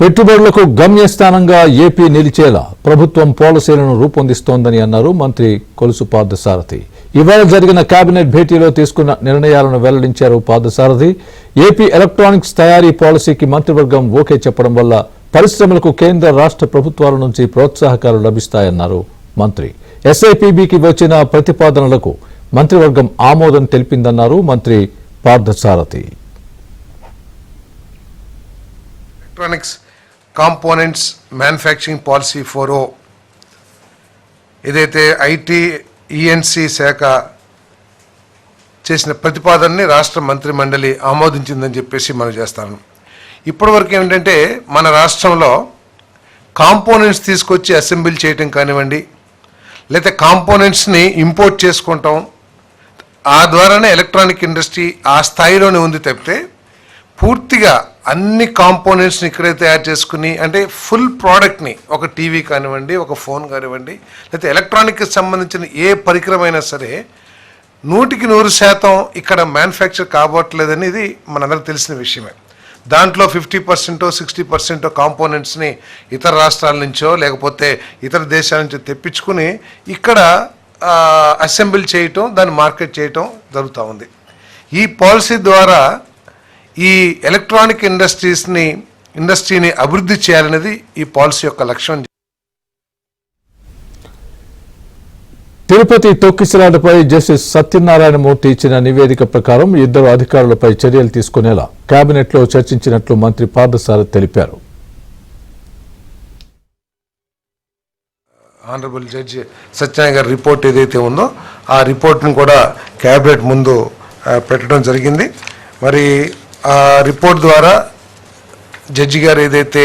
పెట్టుబడులకు గమ్యస్థానంగా ఏపీ నిలిచేలా ప్రభుత్వం పాలసీలను రూపొందిస్తోందని అన్నారు మంత్రి కొలుసు పార్థసారథి. ఇవాళ జరిగిన కేబినెట్ భేటీలో తీసుకున్న నిర్ణయాలను వెల్లడించారు పార్థసారథి. ఏపీ ఎలక్ట్రానిక్స్ తయారీ పాలసీకి మంత్రివర్గం ఓకే చెప్పడం వల్ల పరిశ్రమలకు కేంద్ర రాష్ట్ర ప్రభుత్వాల నుంచి ప్రోత్సాహకాలు లభిస్తాయన్నారు మంత్రి. ఎస్ఐపిబికి వచ్చిన ప్రతిపాదనలకు మంత్రివర్గం ఆమోదం తెలిపిందన్నారు మంత్రి Parthasarathy. Electronics components manufacturing policy 4O ఏదైతే ఐటీ ఈఎన్సీ శాఖ చేసిన ప్రతిపాదనని రాష్ట్ర మంత్రి మండలి ఆమోదించిందని చెప్పేసి మనం చేస్తాను. ఇప్పటివరకు ఏమిటంటే మన రాష్ట్రంలో కాంపోనెంట్స్ తీసుకొచ్చి అసెంబ్లీ చేయటం కానివ్వండి, లేకపోతే కాంపోనెంట్స్ని ఇంపోర్ట్ చేసుకుంటాం, ఆ ద్వారానే ఎలక్ట్రానిక్ ఇండస్ట్రీ ఆ స్థాయిలోనే ఉంది తప్పితే పూర్తిగా అన్ని కాంపోనెంట్స్ని ఇక్కడే తయారు చేసుకుని అంటే ఫుల్ ప్రోడక్ట్ని ఒక టీవీ కానివ్వండి, ఒక ఫోన్ కానివ్వండి, లేకపోతే ఎలక్ట్రానిక్కి సంబంధించిన ఏ పరికరమైనా సరే 100% ఇక్కడ మ్యానుఫ్యాక్చర్ కాబోట్లేదని ఇది మనందరికి తెలిసిన విషయమే. దాంట్లో 50% 60% కాంపోనెంట్స్ని ఇతర రాష్ట్రాల నుంచో లేకపోతే ఇతర దేశాల నుంచో తెప్పించుకుని ఇక్కడ అసెంబ్లీ చేయటం, దాన్ని మార్కెట్ చేయటం జరుగుతూ ఉంది. ఈ పాలసీ ద్వారా ఈ ఎలక్ట్రానిక్ ఇండస్ట్రీని అభివృద్ధి చేయాలనేది ఈ పాలసీ యొక్క లక్ష్యం. తిరుపతి తొక్కిసలాటపై జస్టిస్ సత్యనారాయణమూర్తి ఇచ్చిన నివేదిక ప్రకారం 2 అధికారులపై చర్యలు తీసుకునేలా కేబినెట్ లో చర్చించినట్లు మంత్రి పార్థసారథి తెలిపారు. ఆనరబుల్ జడ్జి సత్యనారాయణ గారి రిపోర్ట్ ఏదైతే ఉందో ఆ రిపోర్ట్ను కూడా కేబినెట్ ముందు పెట్టడం జరిగింది. మరి ఆ రిపోర్ట్ ద్వారా జడ్జి గారు ఏదైతే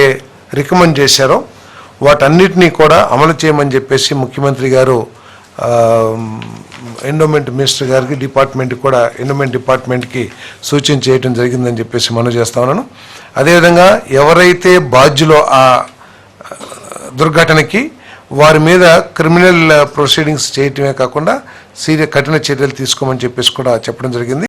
రికమెండ్ చేశారో వాటన్నిటినీ కూడా అమలు చేయమని చెప్పేసి ముఖ్యమంత్రి గారు ఎండోమెంట్ మినిస్టర్ గారికి ఎండోమెంట్ డిపార్ట్మెంట్కి సూచన చేయడం జరిగిందని చెప్పేసి మనం చేస్తా ఉన్నాను. అదేవిధంగా ఎవరైతే బాధ్యులో ఆ దుర్ఘటనకి వారి మీద క్రిమినల్ ప్రొసీడింగ్స్ చేయటమే కాకుండా కఠిన చర్యలు తీసుకోమని చెప్పేసి కూడా చెప్పడం జరిగింది.